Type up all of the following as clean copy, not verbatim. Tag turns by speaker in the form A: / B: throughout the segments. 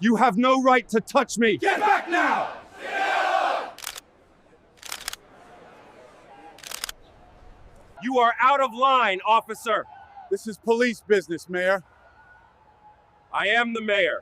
A: You have no right to touch me!
B: Get back now!
A: You are out of line, officer!
C: This is police business, Mayor.
A: I am the mayor.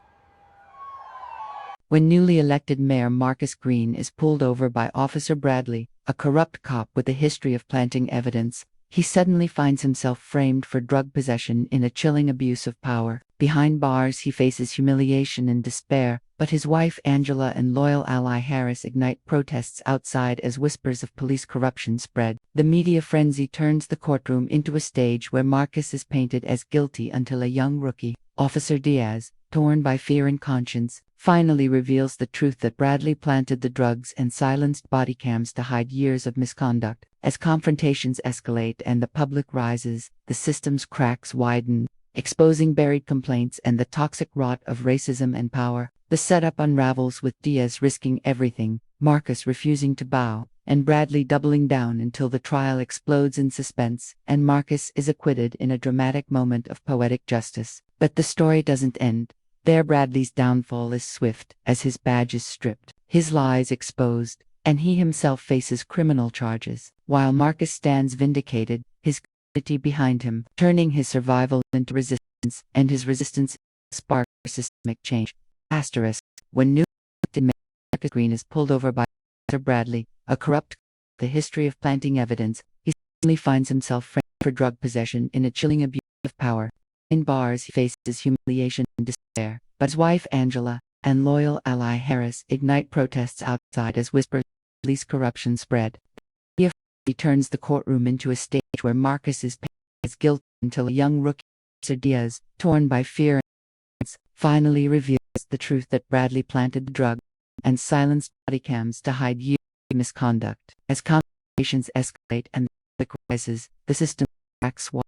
D: When newly elected Mayor Marcus Green is pulled over by Officer Bradley, a corrupt cop with a history of planting evidence, he suddenly finds himself framed for drug possession in a chilling abuse of power. Behind bars, he faces humiliation and despair, but his wife Angela and loyal ally Harris ignite protests outside as whispers of police corruption spread. The media frenzy turns the courtroom into a stage where Marcus is painted as guilty until a young rookie, Officer Diaz, torn by fear and conscience, finally reveals the truth that Bradley planted the drugs and silenced body cams to hide years of misconduct. As confrontations escalate and the public rises, the system's cracks widen, exposing buried complaints and the toxic rot of racism and power. The setup unravels with Diaz risking everything, Marcus refusing to bow, and Bradley doubling down until the trial explodes in suspense, and Marcus is acquitted in a dramatic moment of poetic justice. But the story doesn't end there. Bradley's downfall is swift as his badge is stripped, his lies exposed, and he himself faces criminal charges, while Marcus stands vindicated, his community behind him, turning his survival into resistance, and his resistance sparks systemic change. Asterisk. When new elected Marcus Green is pulled over by Officer Bradley, a corrupt the history of planting evidence, he suddenly finds himself framed for drug possession in a chilling abuse of power. In bars, he faces humiliation and despair, but his wife Angela and loyal ally Harris ignite protests outside as whispers of police corruption spread. He turns the courtroom into a stage where Marcus is painted as guilty until a young rookie, Officer Diaz, torn by fear and conscience, finally reveals the truth that Bradley planted the drug and silenced body cams to hide years of misconduct. As confrontations escalate and the public rises, the system cracks wide,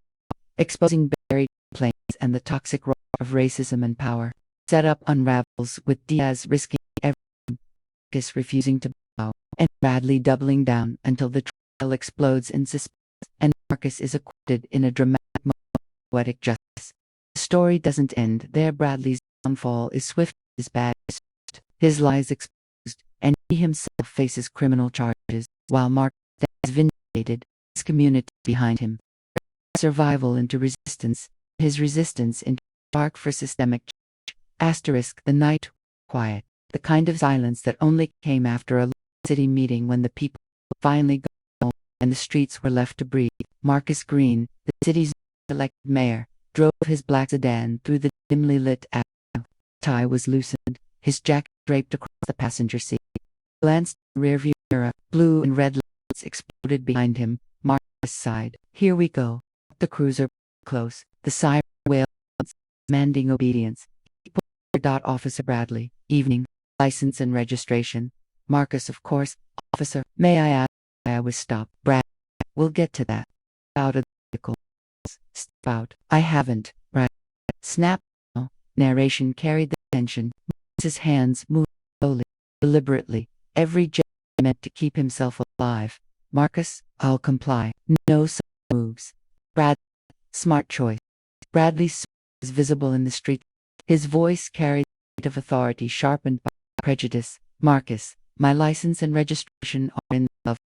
D: exposing buried complaints and the toxic rot of racism and power. Setup unravels with Diaz risking everything, Marcus refusing to bow, and Bradley doubling down until the trial explodes in suspense, and Marcus is acquitted in a dramatic moment of poetic justice. The story doesn't end there. Bradley's downfall is swift, his badge is stripped, his lies exposed, and he himself faces criminal charges, while Marcus stands vindicated, his community behind him. Survival into resistance, his resistance into spark for systemic change. Asterisk. The night quiet, the kind of silence that only came after a city meeting when the people finally got home and the streets were left to breathe. Marcus Green, the city's elected mayor, drove his black sedan through the dimly lit avenue. Tie was loosened, his jacket draped across the passenger seat. He glanced in the rearview mirror, blue and red lights exploded behind him. Marcus sighed. Here we go. The cruiser close, the siren wailed, demanding obedience. He pulled Officer Bradley, evening, license and registration. Marcus, of course. Officer, may I ask why I was stopped? Brad, we'll get to that. Out of the vehicle. Step out. I haven't. Brad. Snap. No. Narration carried the tension. Marcus's hands moved slowly, deliberately, every gesture meant to keep himself alive. Marcus, I'll comply. No such moves. Brad, smart choice. Bradley's sword was visible in the street. His voice carried the weight of authority sharpened by prejudice. Marcus, my license and registration are in the box.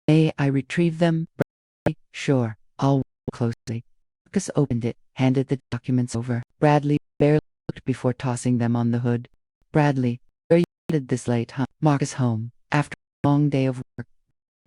D: May I retrieve them? Bradley, sure. I'll watch closely. Marcus opened it, handed the documents over. Bradley barely looked before tossing them on the hood. Bradley, where you headed this late, huh? Marcus, home. After a long day of work.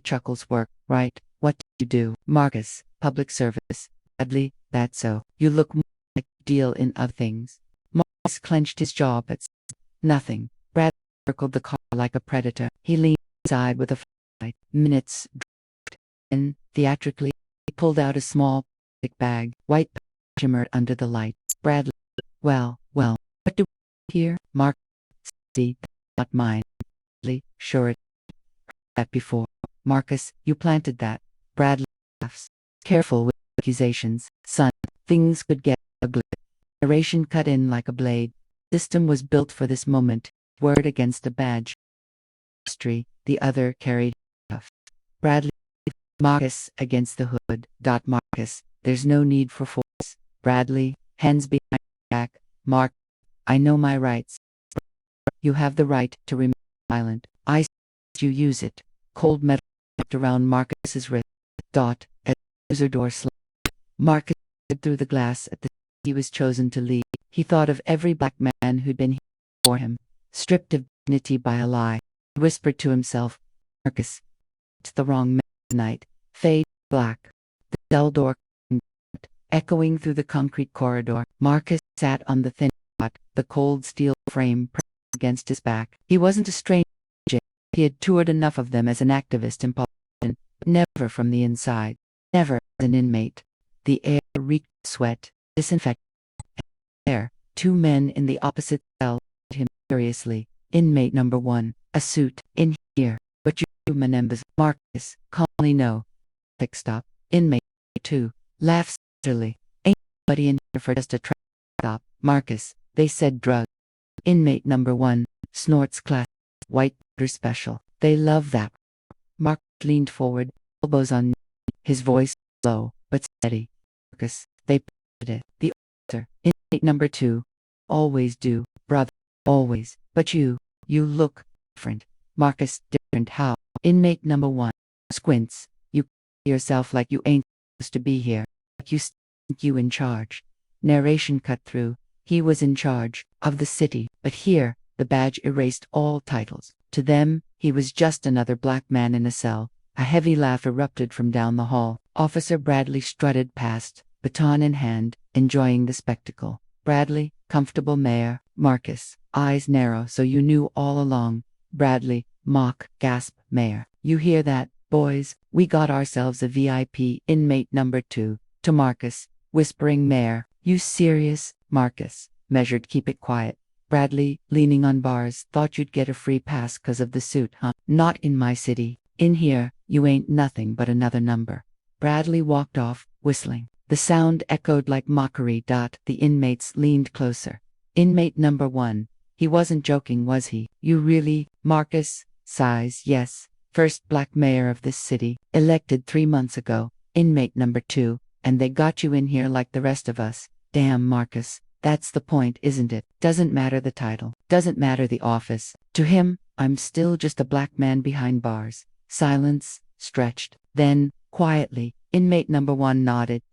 D: Chuckles, work, right? What do you do? Marcus, public service. Bradley, that's so. You look more like a deal in other things. Marcus clenched his jaw but said nothing. Bradley circled the car like a predator. He leaned inside with a flashlight. Minutes dragged. Then, theatrically, he pulled out a small plastic bag. White paper shimmered under the lights. Bradley, well, what do we here? Marcus, see, not mine. Bradley, sure it. Heard that before. Marcus, you planted that. Bradley laughs. Careful with accusations, son. Things could get ugly. Narration cut in like a blade. The system was built for this moment. Word against a badge. History, the other carried tough. Bradley, Marcus against the hood. Marcus, there's no need for force. Bradley, hands behind back. Mark, I know my rights. You have the right to remain silent. I suggest you use it. Cold metal wrapped around Marcus's wrist. As the user door slammed. Marcus stared through the glass at the he was chosen to lead. He thought of every black man who'd been here before him, stripped of dignity by a lie. He whispered to himself, Marcus, it's the wrong man tonight. Fade black. The cell door echoing through the concrete corridor. Marcus sat on the thin cot, the cold steel frame pressed against his back. He wasn't a stranger. He had toured enough of them as an activist in politician, but never from the inside. Never as an inmate. The air reeked of sweat, disinfectant. There, two men in the opposite cell looked at him curiously. Inmate number 1, a suit, in here. But you, Menembers. Marcus, calmly no. Fixed up. Inmate 2, laughs bitterly. Ain't nobody in here for just a traffic stop. Marcus, they said drug. Inmate number 1, snorts class. White powder special. They love that. Marcus leaned forward, elbows on knee, his voice low, but steady. Marcus, they put it. The officer, inmate number 2, always do, brother, always. But you look different. Marcus, different how? Inmate number 1, squints. You yourself like you ain't supposed to be here. Like you think you in charge. Narration cut through. He was in charge of the city, but here, the badge erased all titles. To them, he was just another black man in a cell. A heavy laugh erupted from down the hall. Officer Bradley strutted past, baton in hand, enjoying the spectacle. Bradley, comfortable mayor. Marcus, eyes narrow so you knew all along. Bradley, mock, gasp, mayor. You hear that, boys? We got ourselves a VIP. Inmate number 2. To Marcus, whispering, mayor. You serious? Marcus, measured, keep it quiet. Bradley, leaning on bars, thought you'd get a free pass 'cause of the suit, huh? Not in my city. In here, you ain't nothing but another number. Bradley walked off, whistling. The sound echoed like mockery. The inmates leaned closer. Inmate number 1. He wasn't joking, was he? You really? Marcus sighs, yes. First black mayor of this city, elected 3 months ago. Inmate number 2. And they got you in here like the rest of us. Damn, Marcus. That's the point, isn't it? Doesn't matter the title. Doesn't matter the office. To him, I'm still just a black man behind bars. Silence, stretched. Then, quietly, inmate number 1 nodded.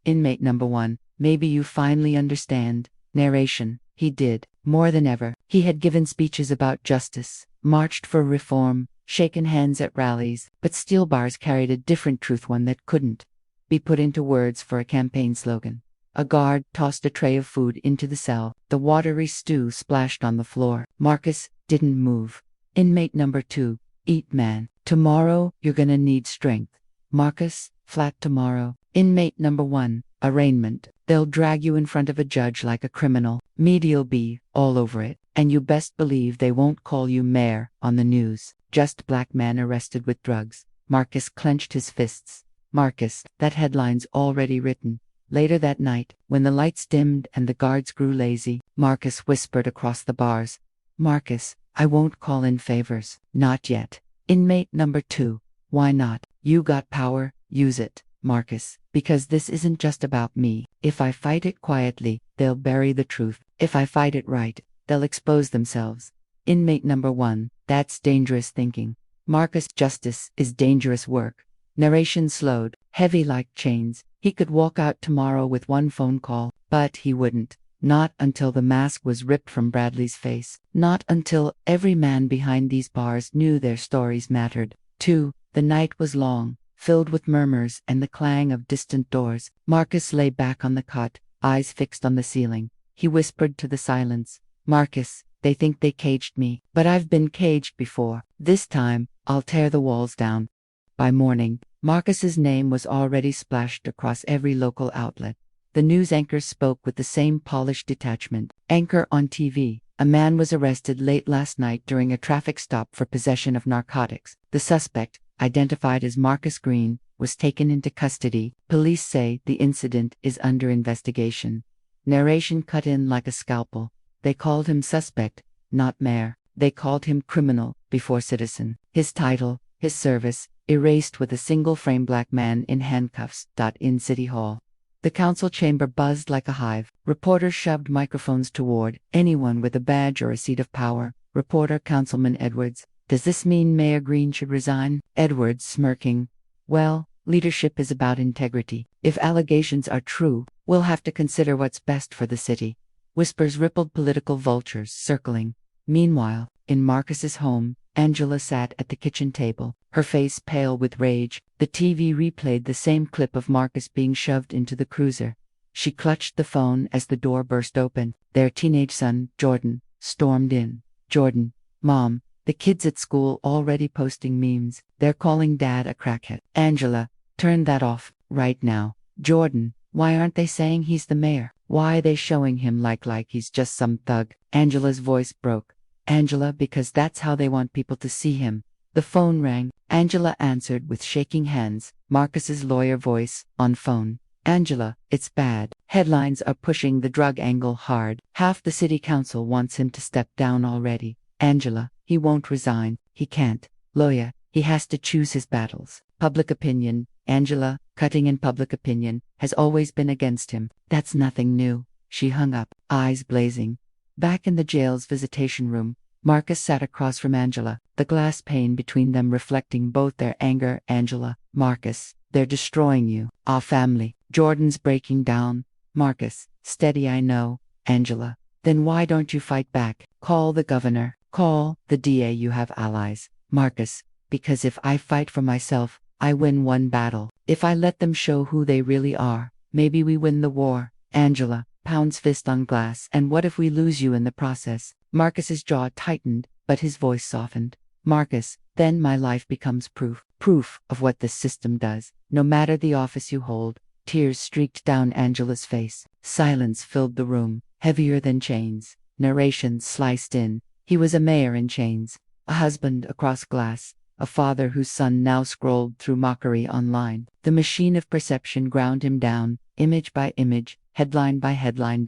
D: Inmate number 1, maybe you finally understand. Narration. He did, more than ever. He had given speeches about justice, marched for reform, shaken hands at rallies, but steel bars carried a different truth, one that couldn't be put into words for a campaign slogan. A guard tossed a tray of food into the cell. The watery stew splashed on the floor. Marcus didn't move. Inmate number 2, eat, man. Tomorrow, you're gonna need strength. Marcus, flat tomorrow. Inmate number 1, arraignment. They'll drag you in front of a judge like a criminal. Media'll be all over it. And you best believe they won't call you mayor on the news. Just black man arrested with drugs. Marcus clenched his fists. Marcus, that headline's already written. Later that night, when the lights dimmed and the guards grew lazy, Marcus whispered across the bars. Marcus, I won't call in favors. Not yet. Inmate number 2. Why not? You got power, use it, Marcus. Because this isn't just about me. If I fight it quietly, they'll bury the truth. If I fight it right, they'll expose themselves. Inmate number 1. That's dangerous thinking. Marcus, justice is dangerous work. Narration slowed, heavy like chains. He could walk out tomorrow with one phone call, but he wouldn't. Not until the mask was ripped from Bradley's face. Not until every man behind these bars knew their stories mattered. 2. The night was long, filled with murmurs and the clang of distant doors. Marcus lay back on the cot, eyes fixed on the ceiling. He whispered to the silence, Marcus, they think they caged me, but I've been caged before. This time, I'll tear the walls down. By morning, Marcus's name was already splashed across every local outlet. The news anchors spoke with the same polished detachment. Anchor on TV. A man was arrested late last night during a traffic stop for possession of narcotics. The suspect, identified as Marcus Green, was taken into custody. Police say the incident is under investigation. Narration cut in like a scalpel. They called him suspect, not mayor. They called him criminal before citizen. His title, his service, erased with a single-frame black man in handcuffs. In City Hall. The council chamber buzzed like a hive. Reporters shoved microphones toward anyone with a badge or a seat of power. Reporter Councilman Edwards, does this mean Mayor Green should resign? Edwards, smirking. Well, leadership is about integrity. If allegations are true, we'll have to consider what's best for the city. Whispers rippled political vultures, circling. Meanwhile, in Marcus's home, Angela sat at the kitchen table, her face pale with rage. The TV replayed the same clip of Marcus being shoved into the cruiser. She clutched the phone as the door burst open. Their teenage son, Jordan, stormed in. Jordan, Mom, the kids at school already posting memes. They're calling Dad a crackhead. Angela, turn that off, right now. Jordan, why aren't they saying he's the mayor? Why are they showing him like he's just some thug? Angela's voice broke. Angela, because that's how they want people to see him. The phone rang. Angela answered with shaking hands. Marcus's lawyer voice, on phone. Angela, it's bad. Headlines are pushing the drug angle hard. Half the city council wants him to step down already. Angela, he won't resign. He can't. Lawyer, he has to choose his battles. Public opinion, Angela, cutting in public opinion, has always been against him. That's nothing new. She hung up, eyes blazing. Back in the jail's visitation room, Marcus sat across from Angela, the glass pane between them reflecting both their anger. Angela, Marcus, they're destroying you, our family. Jordan's breaking down. Marcus, steady, I know. Angela, then why don't you fight back? Call the governor. Call the DA. You have allies. Marcus, because if I fight for myself, I win one battle. If I let them show who they really are, maybe we win the war. Angela pounds fist on glass. And what if we lose you in the process? Marcus's jaw tightened, but his voice softened. Marcus, then my life becomes proof. Proof of what this system does, no matter the office you hold. Tears streaked down Angela's face. Silence filled the room, heavier than chains. Narration sliced in. He was a mayor in chains, a husband across glass, a father whose son now scrolled through mockery online. The machine of perception ground him down, image by image, headline by headline.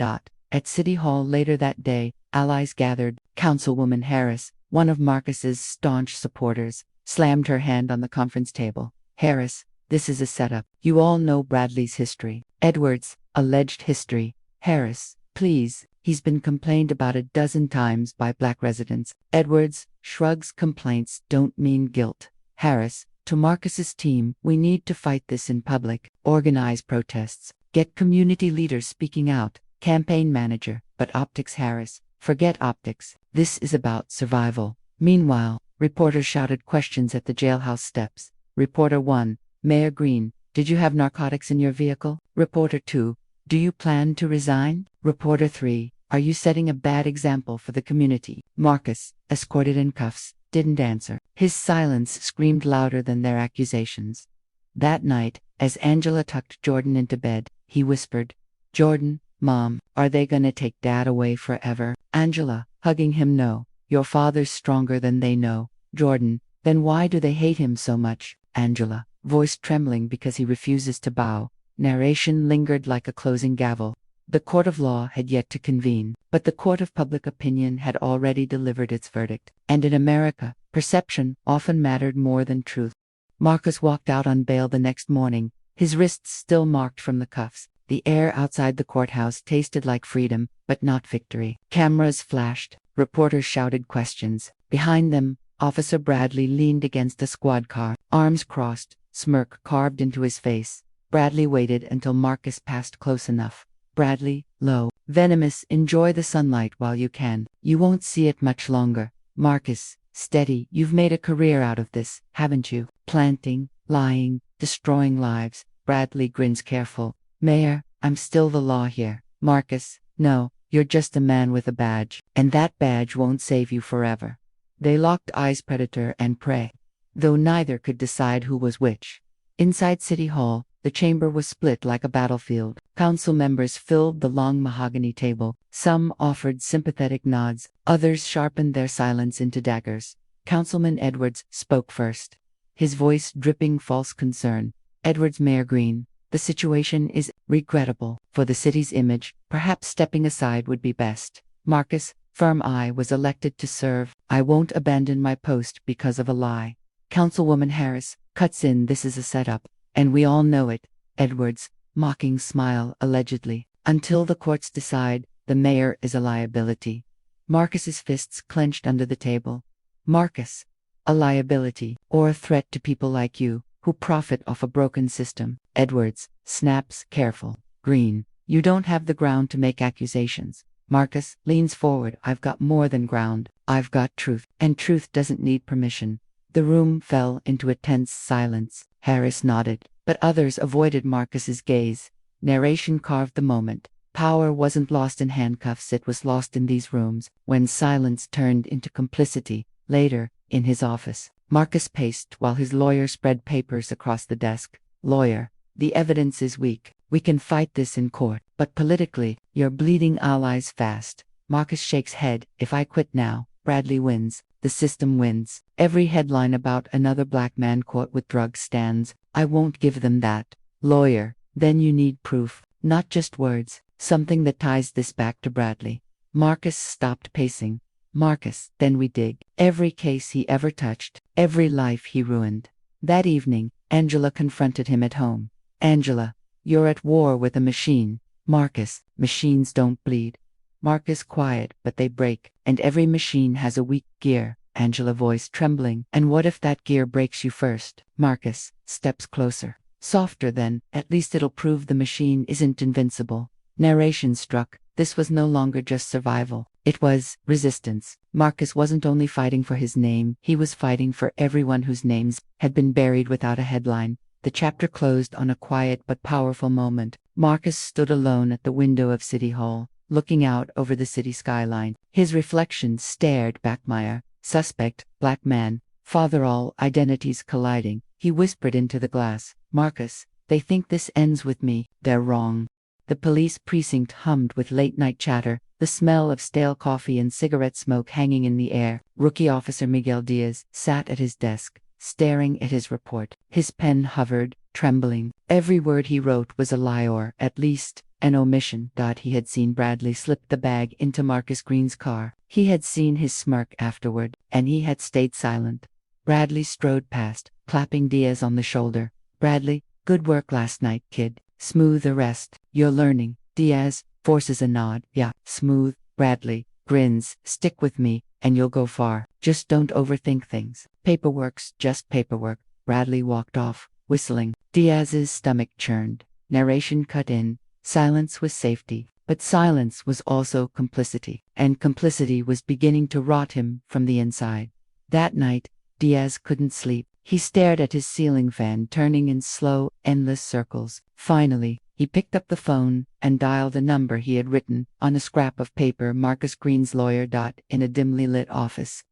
D: At City Hall later that day, allies gathered. Councilwoman Harris, one of Marcus's staunch supporters, slammed her hand on the conference table. Harris, this is a setup. You all know Bradley's history. Edwards, alleged history. Harris, please, he's been complained about a dozen times by black residents. Edwards shrugs. Complaints don't mean guilt. Harris, to Marcus's team, we need to fight this in public. Organize protests. Get community leaders speaking out. Campaign manager, but optics. Harris, forget optics. This is about survival. Meanwhile, reporters shouted questions at the jailhouse steps. Reporter 1, Mayor Green, did you have narcotics in your vehicle? Reporter 2, do you plan to resign? Reporter 3, are you setting a bad example for the community? Marcus, escorted in cuffs, didn't answer. His silence screamed louder than their accusations. That night, as Angela tucked Jordan into bed, he whispered, Jordan, Mom, are they gonna take Dad away forever? Angela, hugging him, no. Your father's stronger than they know. Jordan, then why do they hate him so much? Angela, voice trembling because he refuses to bow. Narration lingered like a closing gavel. The court of law had yet to convene, but the court of public opinion had already delivered its verdict. And in America, perception often mattered more than truth. Marcus walked out on bail the next morning, his wrists still marked from the cuffs. The air outside the courthouse tasted like freedom, but not victory. Cameras flashed. Reporters shouted questions. Behind them, Officer Bradley leaned against a squad car, arms crossed, smirk carved into his face. Bradley waited until Marcus passed close enough. Bradley, low, venomous, enjoy the sunlight while you can. You won't see it much longer. Marcus, steady, you've made a career out of this, haven't you? Planting, lying, destroying lives. Bradley grins careful. Mayor, I'm still the law here. Marcus, no, you're just a man with a badge, and that badge won't save you forever. They locked eyes, predator and prey, though neither could decide who was which. Inside City Hall, the chamber was split like a battlefield. Council members filled the long mahogany table. Some offered sympathetic nods, others sharpened their silence into daggers. Councilman Edwards spoke first, his voice dripping false concern. Edwards, Mayor Green, the situation is regrettable for the city's image. Perhaps stepping aside would be best. Marcus, firm, I was elected to serve. I won't abandon my post because of a lie. Councilwoman Harris cuts in, this is a setup, and we all know it. Edwards, mocking smile, allegedly. Until the courts decide, the mayor is a liability. Marcus's fists clenched under the table. Marcus, a liability or a threat to people like you who profit off a broken system. Edwards snaps, careful. Green, you don't have the ground to make accusations. Marcus leans forward. I've got more than ground. I've got truth, and truth doesn't need permission. The room fell into a tense silence. Harris nodded, but others avoided Marcus's gaze. Narration carved the moment. Power wasn't lost in handcuffs, it was lost in these rooms, when silence turned into complicity. Later, in his office, Marcus paced while his lawyer spread papers across the desk. Lawyer, the evidence is weak. We can fight this in court, but politically, you're bleeding allies fast. Marcus shakes head. If I quit now, Bradley wins. The system wins. Every headline about another black man caught with drugs stands. I won't give them that. Lawyer, then you need proof, not just words, something that ties this back to Bradley. Marcus stopped pacing. Marcus, then we dig. Every case he ever touched, every life he ruined. That evening, Angela confronted him at home. Angela, you're at war with a machine. Marcus, machines don't bleed. Marcus, quiet, but they break, and every machine has a weak gear. Angela, voice trembling. And what if that gear breaks you first? Marcus steps closer. Softer then, at least it'll prove the machine isn't invincible. Narration struck. This was no longer just survival. It was resistance. Marcus wasn't only fighting for his name, he was fighting for everyone whose names had been buried without a headline. The chapter closed on a quiet but powerful moment. Marcus stood alone at the window of City Hall, looking out over the city skyline. His reflection stared back. Meyer, suspect, black man, father, all identities colliding. He whispered into the glass, Marcus, they think this ends with me. They're wrong. The police precinct hummed with late-night chatter, the smell of stale coffee and cigarette smoke hanging in the air. Rookie Officer Miguel Diaz sat at his desk, staring at his report. His pen hovered, trembling. Every word he wrote was a lie or, at least, an omission. He had seen Bradley slip the bag into Marcus Green's car. He had seen his smirk afterward, and he had stayed silent. Bradley strode past, clapping Diaz on the shoulder. Bradley, good work last night, kid. Smooth arrest. You're learning. Diaz forces a nod. Yeah, smooth. Bradley grins. Stick with me, and you'll go far. Just don't overthink things. Paperwork's just paperwork. Bradley walked off, whistling. Diaz's stomach churned. Narration cut in. Silence was safety, but silence was also complicity, and complicity was beginning to rot him from the inside. That night, Diaz couldn't sleep. He stared at his ceiling fan turning in slow, endless circles. Finally, he picked up the phone and dialed a number he had written on a scrap of paper. Marcus Green's lawyer. In a dimly lit office.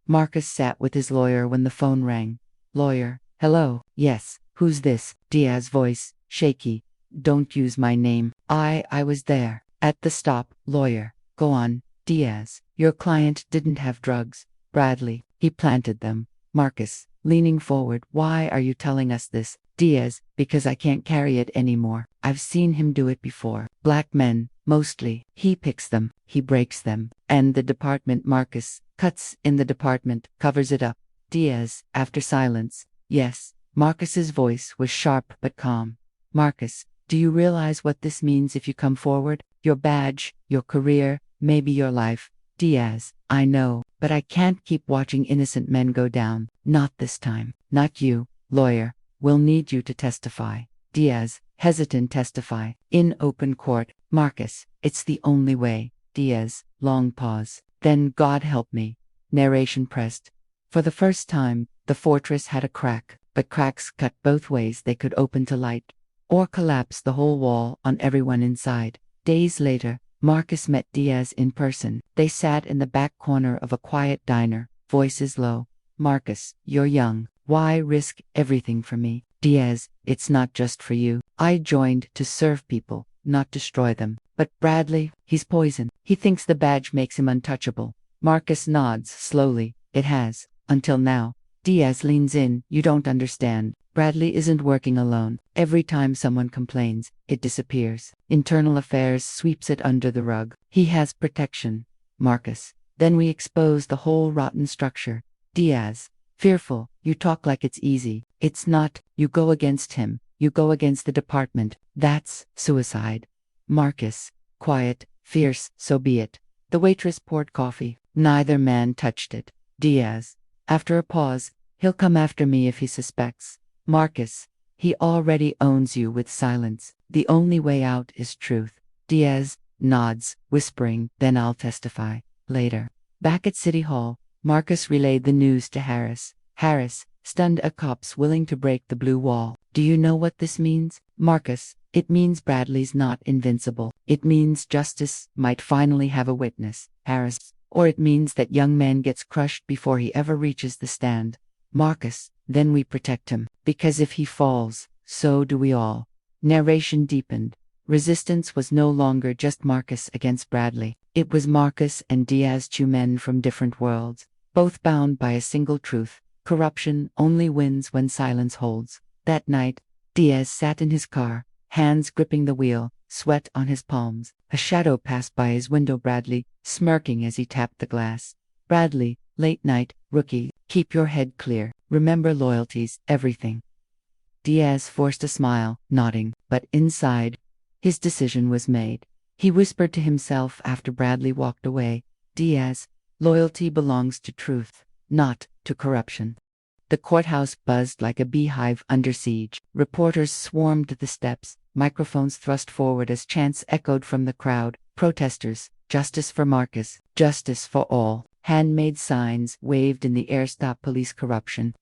D: Marcus sat with his lawyer when the phone rang. Lawyer, hello. Yes, who's this? Diaz's voice, shaky. Don't use my name. I was there. At the stop. Lawyer, go on. Diaz, your client didn't have drugs. Bradley, he planted them. Marcus, leaning forward, why are you telling us this? Diaz, because I can't carry it anymore. I've seen him do it before. Black men, mostly. He picks them, he breaks them. And the department. Marcus cuts in the department, covers it up. Diaz, after silence. Yes. Marcus's voice was sharp but calm. Marcus, do you realize what this means if you come forward? Your badge, your career, maybe your life. Diaz, I know, but I can't keep watching innocent men go down. Not this time. Not you. Lawyer, we'll need you to testify. Diaz, hesitant. Testify. In open court. Marcus, it's the only way. Diaz, long pause. Then God help me. Narration pressed. For the first time, the fortress had a crack, but cracks cut both ways. They could open to light, or collapse the whole wall on everyone inside. Days later, Marcus met Diaz in person. They sat in the back corner of a quiet diner, voices low. Marcus, you're young. Why risk everything for me? Diaz, it's not just for you. I joined to serve people, not destroy them. But Bradley, he's poison. He thinks the badge makes him untouchable. Marcus nods slowly. It has, until now. Diaz leans in. You don't understand. Bradley isn't working alone. Every time someone complains, it disappears. Internal affairs sweeps it under the rug. He has protection. Marcus. Then we expose the whole rotten structure. Diaz. Fearful. You talk like it's easy. It's not. You go against him. You go against the department. That's suicide. Marcus. Quiet. Fierce. So be it. The waitress poured coffee. Neither man touched it. Diaz. After a pause, he'll come after me if he suspects. Marcus. He already owns you with silence. The only way out is truth. Diaz nods, whispering, then I'll testify. Later. Back at City Hall, Marcus relayed the news to Harris. Harris, stunned at cops willing to break the blue wall. Do you know what this means? Marcus, it means Bradley's not invincible. It means justice might finally have a witness. Harris, or it means that young man gets crushed before he ever reaches the stand. Marcus, then we protect him, because if he falls, so do we all. Narration deepened. Resistance was no longer just Marcus against Bradley. It was Marcus and Diaz, two men from different worlds, both bound by a single truth. Corruption only wins when silence holds. That night, Diaz sat in his car, hands gripping the wheel, sweat on his palms. A shadow passed by his window. Bradley, smirking as he tapped the glass. Bradley, late night, rookie, keep your head clear. Remember loyalty's everything. Diaz forced a smile, nodding, but inside, his decision was made. He whispered to himself after Bradley walked away, Diaz, loyalty belongs to truth, not to corruption. The courthouse buzzed like a beehive under siege. Reporters swarmed the steps, microphones thrust forward as chants echoed from the crowd. Protesters, justice for Marcus, justice for all. Handmade signs waved in the air, stop police corruption.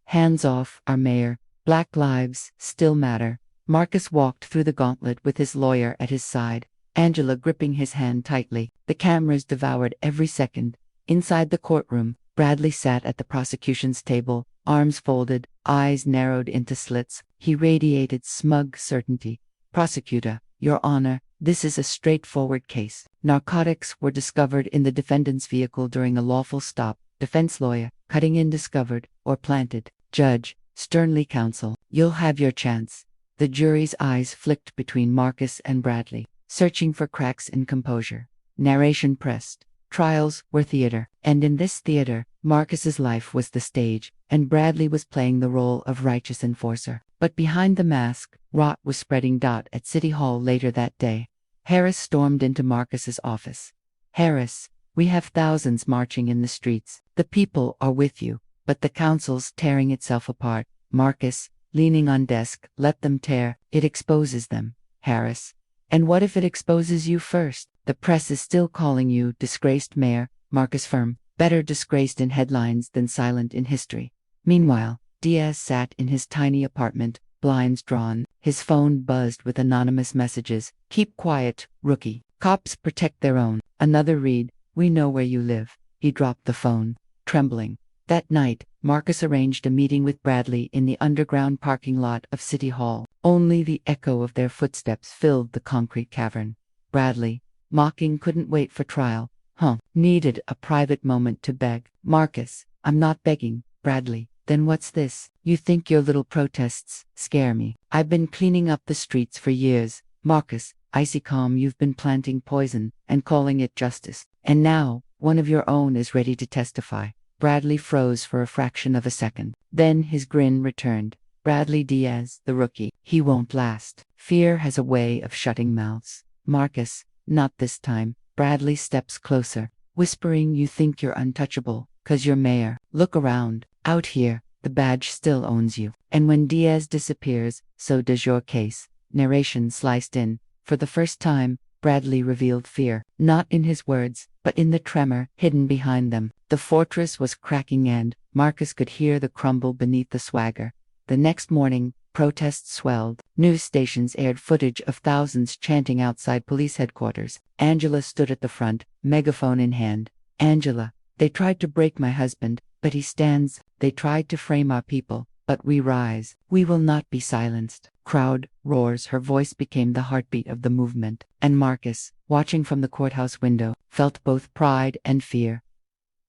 D: Hands off, our mayor. Black lives still matter. Marcus walked through the gauntlet with his lawyer at his side, Angela gripping his hand tightly. The cameras devoured every second. Inside the courtroom, Bradley sat at the prosecution's table, arms folded, eyes narrowed into slits. He radiated smug certainty. Prosecutor, Your Honor, this is a straightforward case. Narcotics were discovered in the defendant's vehicle during a lawful stop. Defense lawyer, cutting in discovered or planted. Judge, sternly counsel, you'll have your chance. The jury's eyes flicked between Marcus and Bradley, searching for cracks in composure. Narration pressed. Trials were theater, and in this theater, Marcus's life was the stage, and Bradley was playing the role of righteous enforcer. But behind the mask, rot was spreading. At City Hall later that day, Harris stormed into Marcus's office. Harris, we have thousands marching in the streets. The people are with you, but the council's tearing itself apart. Marcus, leaning on desk, let them tear. It exposes them. Harris, and what if it exposes you first? The press is still calling you disgraced mayor. Marcus firm, better disgraced in headlines than silent in history. Meanwhile, Diaz sat in his tiny apartment, blinds drawn. His phone buzzed with anonymous messages. Keep quiet, rookie. Cops protect their own. Another read, we know where you live. He dropped the phone, trembling. That night, Marcus arranged a meeting with Bradley in the underground parking lot of City Hall. Only the echo of their footsteps filled the concrete cavern. Bradley, mocking, couldn't wait for trial. Needed a private moment to beg. Marcus, I'm not begging. Bradley, then what's this? You think your little protests scare me? I've been cleaning up the streets for years. Marcus, icy calm, you've been planting poison and calling it justice. And now, one of your own is ready to testify. Bradley froze for a fraction of a second. Then his grin returned. Bradley Diaz, the rookie. He won't last. Fear has a way of shutting mouths. Marcus, not this time. Bradley steps closer, whispering, you think you're untouchable, 'cause you're mayor. Look around. Out here, the badge still owns you. And when Diaz disappears, so does your case. Narration sliced in. For the first time, Bradley revealed fear, not in his words, but in the tremor hidden behind them. The fortress was cracking and Marcus could hear the crumble beneath the swagger. The next morning, protests swelled. News stations aired footage of thousands chanting outside police headquarters. Angela stood at the front, megaphone in hand. Angela, they tried to break my husband, but he stands. They tried to frame our people, but we rise. We will not be silenced. Crowd roars. Her voice became the heartbeat of the movement. And Marcus, watching from the courthouse window, felt both pride and fear.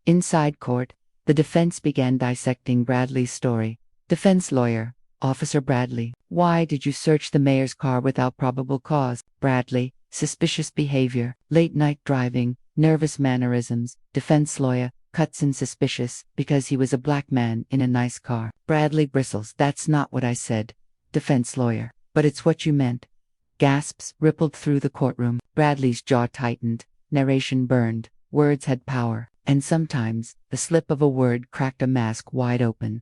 D: Inside court, the defense began dissecting Bradley's story. Defense lawyer, Officer Bradley, why did you search the mayor's car without probable cause? Bradley, suspicious behavior, late night driving, nervous mannerisms. Defense lawyer, cuts in suspicious, because he was a black man in a nice car. Bradley bristles, that's not what I said. Defense lawyer, but it's what you meant. Gasps rippled through the courtroom. Bradley's jaw tightened. narration burned, words had power, and sometimes, the slip of a word cracked a mask wide open.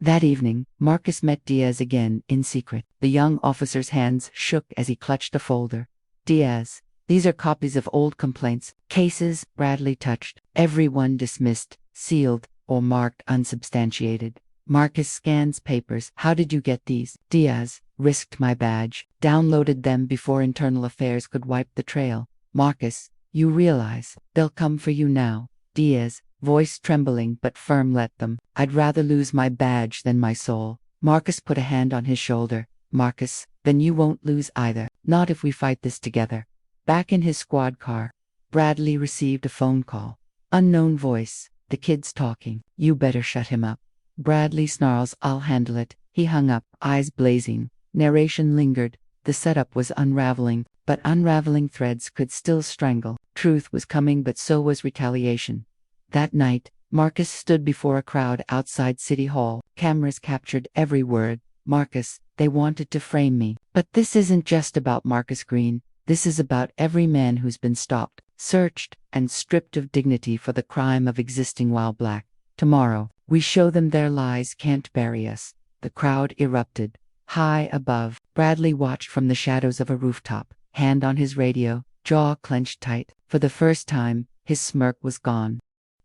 D: That evening, Marcus met Diaz again, in secret. The young officer's hands shook as he clutched a folder. Diaz, these are copies of old complaints, cases Bradley touched, every one dismissed, sealed, or marked unsubstantiated. Marcus scans papers. How did you get these? Diaz, risked my badge, downloaded them before Internal Affairs could wipe the trail. Marcus, you realize, they'll come for you now. Diaz, voice trembling but firm, let them. I'd rather lose my badge than my soul. Marcus put a hand on his shoulder. Marcus, then you won't lose either, not if we fight this together. Back in his squad car, Bradley received a phone call. Unknown voice, the kid's talking. You better shut him up. Bradley snarls, I'll handle it. He hung up, eyes blazing. Narration lingered. The setup was unraveling, but unraveling threads could still strangle. Truth was coming, but so was retaliation. That night, Marcus stood before a crowd outside City Hall. Cameras captured every word. Marcus, they wanted to frame me. But this isn't just about Marcus Green. This is about every man who's been stopped, searched, and stripped of dignity for the crime of existing while black. Tomorrow, we show them their lies can't bury us. The crowd erupted. High above, Bradley watched from the shadows of a rooftop, hand on his radio, jaw clenched tight. For the first time, his smirk was gone.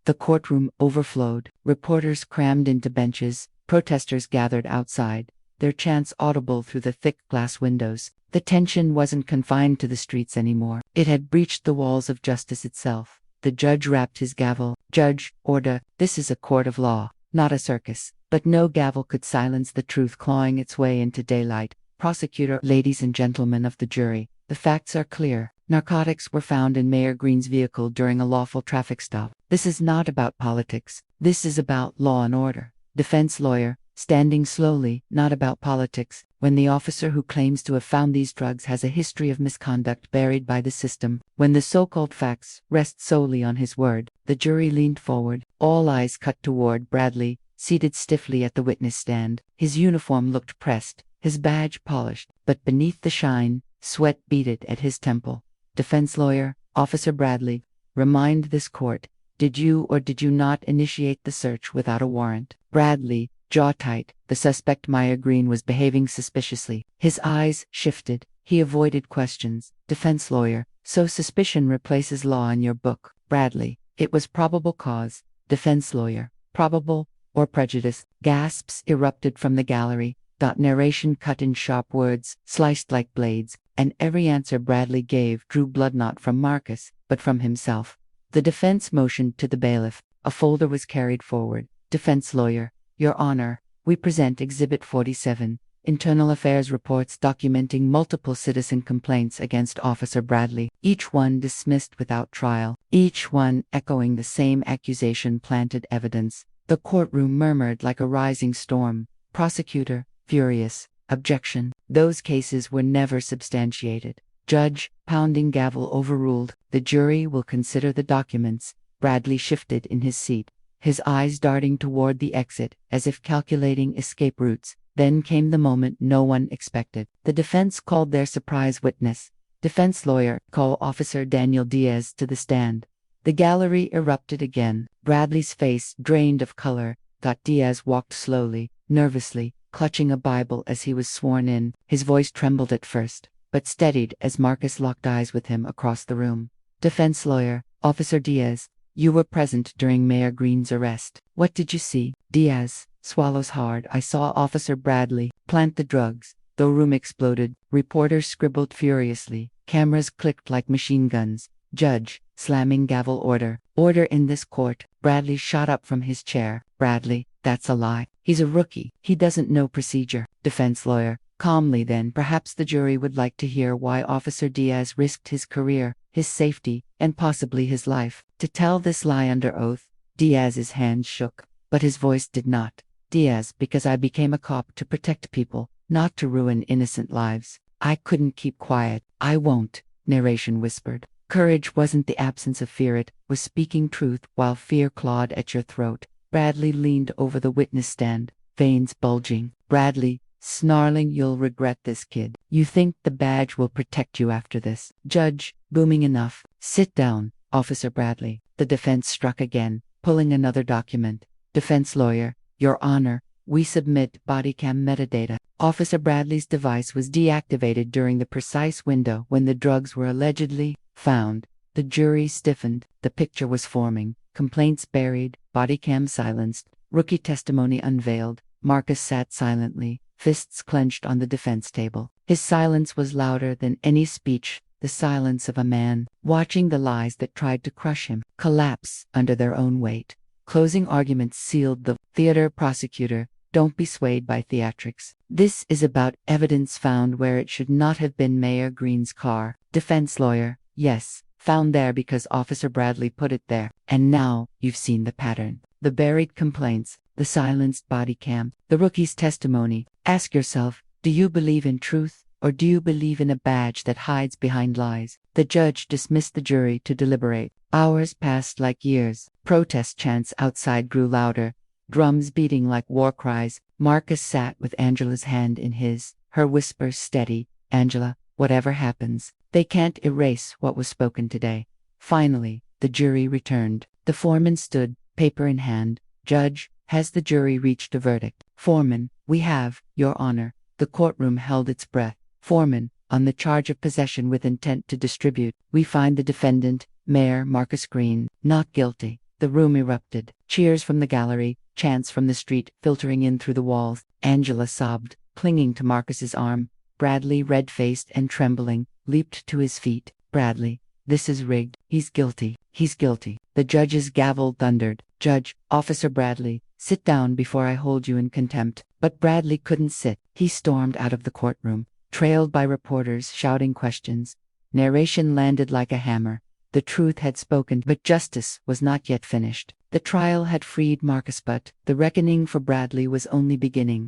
D: The courtroom overflowed. Reporters crammed into benches. Protesters gathered outside, their chants audible through the thick glass windows. The tension wasn't confined to the streets anymore. It had breached the walls of justice itself. The judge rapped his gavel. Judge, order. This is a court of law, not a circus. But no gavel could silence the truth clawing its way into daylight. Prosecutor, ladies and gentlemen of the jury, the facts are clear. Narcotics were found in Mayor Green's vehicle during a lawful traffic stop. This is not about politics. This is about law and order. Defense lawyer, standing slowly, not about politics. When the officer who claims to have found these drugs has a history of misconduct buried by the system, when the so-called facts rest solely on his word, the jury leaned forward, all eyes cut toward Bradley, seated stiffly at the witness stand. His uniform looked pressed, his badge polished, but beneath the shine, sweat beaded at his temple. Defense lawyer, Officer Bradley, remind this court, did you or did you not initiate the search without a warrant? Bradley, jaw tight. The suspect, Maya Green, was behaving suspiciously. His eyes shifted. He avoided questions. Defense lawyer, so suspicion replaces law in your book. Bradley, it was probable cause. Defense lawyer, probable or prejudice. Gasps erupted from the gallery. Narration cut in sharp words, sliced like blades, and every answer Bradley gave drew blood not from Marcus, but from himself. The defense motioned to the bailiff. A folder was carried forward. Defense lawyer, Your Honor, we present Exhibit 47, Internal Affairs reports documenting multiple citizen complaints against Officer Bradley, each one dismissed without trial, each one echoing the same accusation, planted evidence. The courtroom murmured like a rising storm. Prosecutor, furious, objection. Those cases were never substantiated. Judge, pounding gavel, overruled. The jury will consider the documents. Bradley shifted in his seat, his eyes darting toward the exit, as if calculating escape routes. Then came the moment no one expected. The defense called their surprise witness. Defense lawyer, call Officer Daniel Diaz to the stand. The gallery erupted again. Bradley's face drained of color. Diaz walked slowly, nervously, clutching a Bible as he was sworn in. His voice trembled at first, but steadied as Marcus locked eyes with him across the room. Defense lawyer, Officer Diaz, you were present during Mayor Green's arrest. What did you see? Diaz swallows hard. I saw Officer Bradley plant the drugs. The room exploded. Reporters scribbled furiously. Cameras clicked like machine guns. Judge, slamming gavel, order. Order in this court. Bradley shot up from his chair. Bradley, that's a lie. He's a rookie. He doesn't know procedure. Defense lawyer, calmly, then perhaps the jury would like to hear why Officer Diaz risked his career, his safety, and possibly his life, to tell this lie under oath. Diaz's hands shook, but his voice did not. Diaz, because I became a cop to protect people, not to ruin innocent lives. I couldn't keep quiet. I won't, narration whispered. Courage wasn't the absence of fear, it was speaking truth while fear clawed at your throat. Bradley leaned over the witness stand, veins bulging. Bradley, snarling, you'll regret this, kid. You think the badge will protect you after this? Judge, booming enough. Sit down. Officer Bradley. The defense struck again, pulling another document. Defense lawyer, Your Honor, we submit body cam metadata. Officer Bradley's device was deactivated during the precise window when the drugs were allegedly found. The jury stiffened. The picture was forming. Complaints buried, body cam silenced, rookie testimony unveiled. Marcus sat silently, fists clenched on the defense table. His silence was louder than any speech, the silence of a man watching the lies that tried to crush him collapse under their own weight. Closing arguments sealed the theater. Prosecutor, don't be swayed by theatrics. This is about evidence found where it should not have been. Mayor Green's car. Defense lawyer, yes, found there because Officer Bradley put it there. And now, you've seen the pattern. The buried complaints, the silenced body cam, the rookie's testimony. Ask yourself, do you believe in truth, or do you believe in a badge that hides behind lies? The judge dismissed the jury to deliberate. Hours passed like years. Protest chants outside grew louder, drums beating like war cries. Marcus sat with Angela's hand in his, her whisper steady. Angela, whatever happens, they can't erase what was spoken today. Finally, the jury returned. The foreman stood, paper in hand. Judge, has the jury reached a verdict? Foreman, we have, Your Honor. The courtroom held its breath. Foreman, on the charge of possession with intent to distribute, we find the defendant, Mayor Marcus Green, not guilty. The room erupted. Cheers from the gallery, chants from the street filtering in through the walls. Angela sobbed, clinging to Marcus's arm. Bradley, red-faced and trembling, leaped to his feet. Bradley, this is rigged. He's guilty. He's guilty. The judge's gavel thundered. Judge, Officer Bradley, sit down before I hold you in contempt. But Bradley couldn't sit. He stormed out of the courtroom, trailed by reporters shouting questions. Narration landed like a hammer. The truth had spoken, but justice was not yet finished. The trial had freed Marcus, but the reckoning for Bradley was only beginning.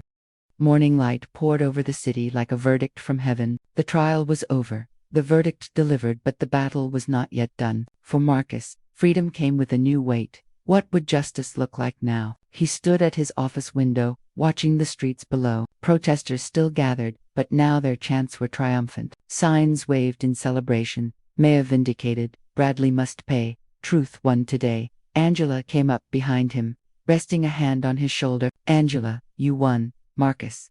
D: Morning light poured over the city like a verdict from heaven. The trial was over. The verdict delivered, but the battle was not yet done. For Marcus, freedom came with a new weight. What would justice look like now? He stood at his office window, watching the streets below. Protesters still gathered, but now their chants were triumphant. Signs waved in celebration. Mayor vindicated. Bradley must pay. Truth won today. Angela came up behind him, resting a hand on his shoulder. Angela, you won. Marcus,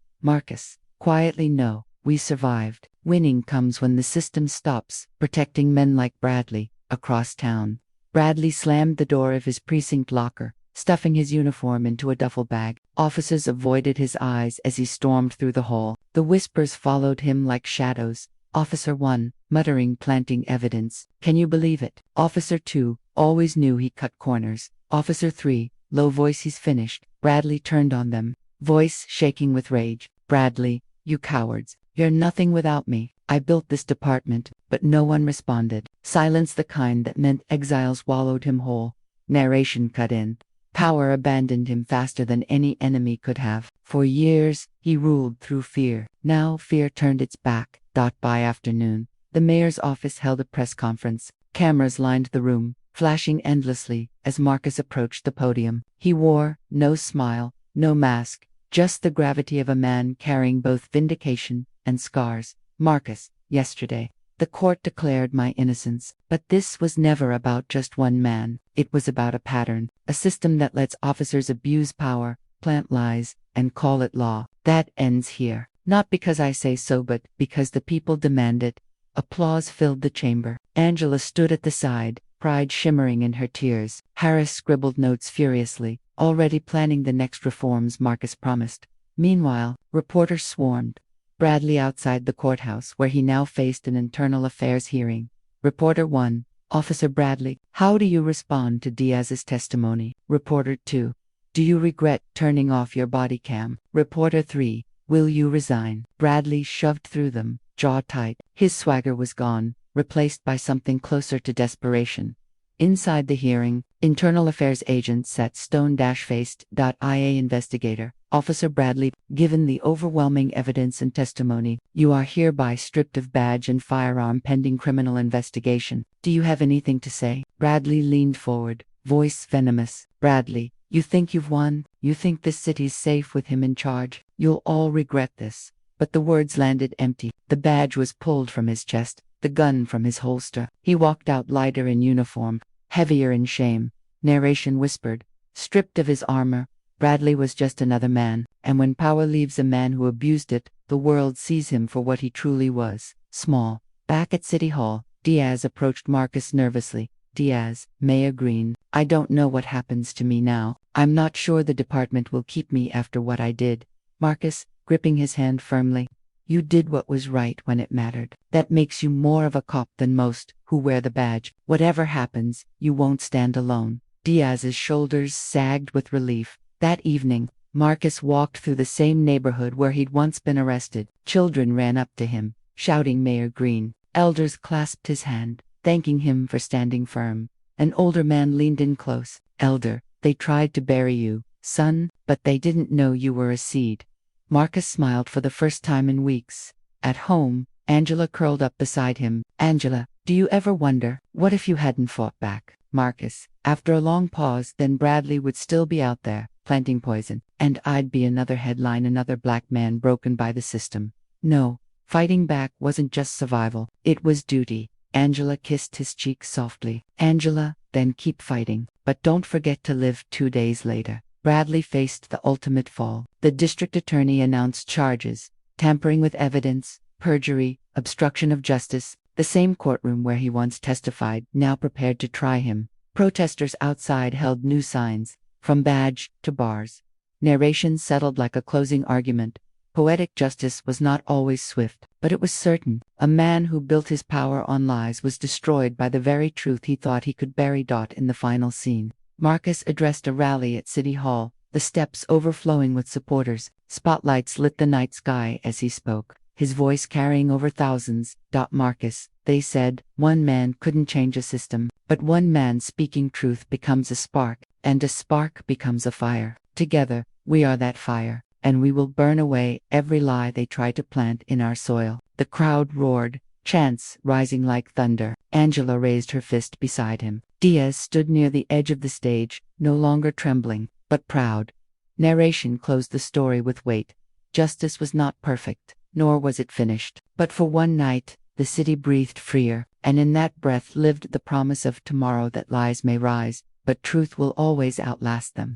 D: quietly, no, we survived. Winning comes when the system stops protecting men like Bradley. Across town, Bradley slammed the door of his precinct locker, stuffing his uniform into a duffel bag. Officers avoided his eyes as he stormed through the hall. The whispers followed him like shadows. Officer 1, muttering, planting evidence. Can you believe it? Officer 2, always knew he cut corners. Officer 3, low voice, he's finished. Bradley turned on them, voice shaking with rage. Bradley, you cowards, you're nothing without me. I built this department, but no one responded. Silence, the kind that meant exile, swallowed him whole. Narration cut in. Power abandoned him faster than any enemy could have. For years, he ruled through fear. Now fear turned its back. By afternoon, the mayor's office held a press conference. Cameras lined the room, flashing endlessly as Marcus approached the podium. He wore no smile, no mask, just the gravity of a man carrying both vindication and scars. Marcus, yesterday, the court declared my innocence, but this was never about just one man. It was about a pattern, a system that lets officers abuse power, plant lies, and call it law. That ends here. Not because I say so, but because the people demand it. Applause filled the chamber. Angela stood at the side, pride shimmering in her tears. Harris scribbled notes furiously, already planning the next reforms Marcus promised. Meanwhile, reporters swarmed. Bradley outside the courthouse, where he now faced an internal affairs hearing. Reporter 1, Officer Bradley, how do you respond to Diaz's testimony? Reporter 2, do you regret turning off your body cam? Reporter 3, will you resign? Bradley shoved through them, jaw tight. His swagger was gone, replaced by something closer to desperation. Inside the hearing, internal affairs agent sat stone-faced. IA investigator, Officer Bradley, given the overwhelming evidence and testimony, you are hereby stripped of badge and firearm pending criminal investigation. Do you have anything to say? Bradley leaned forward, voice venomous. Bradley, you think you've won? You think this city's safe with him in charge? You'll all regret this. But the words landed empty. The badge was pulled from his chest, the gun from his holster. He walked out lighter in uniform, heavier in shame. Narration whispered. Stripped of his armor, Bradley was just another man, and when power leaves a man who abused it, the world sees him for what he truly was, small. Back at City Hall, Diaz approached Marcus nervously. Diaz, Mayor Green, I don't know what happens to me now. I'm not sure the department will keep me after what I did. Marcus, gripping his hand firmly. You did what was right when it mattered. That makes you more of a cop than most who wear the badge. Whatever happens, you won't stand alone. Diaz's shoulders sagged with relief. That evening, Marcus walked through the same neighborhood where he'd once been arrested. Children ran up to him, shouting Mayor Green. Elders clasped his hand, thanking him for standing firm. An older man leaned in close. Elder, they tried to bury you, son, but they didn't know you were a seed. Marcus smiled for the first time in weeks. At home, Angela curled up beside him. Angela, do you ever wonder, what if you hadn't fought back? Marcus, after a long pause, then Bradley would still be out there, planting poison, and I'd be another headline, another black man broken by the system. No, fighting back wasn't just survival, it was duty. Angela kissed his cheek softly. Angela, then keep fighting, but don't forget to live 2 days later. Bradley faced the ultimate fall. The district attorney announced charges: tampering with evidence, perjury, obstruction of justice. The same courtroom where he once testified now prepared to try him. Protesters outside held new signs, from badge to bars. Narration settled like a closing argument. Poetic justice was not always swift, but it was certain. A man who built his power on lies was destroyed by the very truth he thought he could bury. In the final scene, Marcus addressed a rally at City Hall, the steps overflowing with supporters. Spotlights lit the night sky as he spoke, his voice carrying over thousands. Marcus, they said, one man couldn't change a system, but one man speaking truth becomes a spark, and a spark becomes a fire. Together, we are that fire, and we will burn away every lie they try to plant in our soil. The crowd roared, chants rising like thunder. Angela raised her fist beside him. Diaz stood near the edge of the stage, no longer trembling, but proud. Narration closed the story with weight. Justice was not perfect, nor was it finished. But for one night, the city breathed freer, and in that breath lived the promise of tomorrow, that lies may rise, but truth will always outlast them.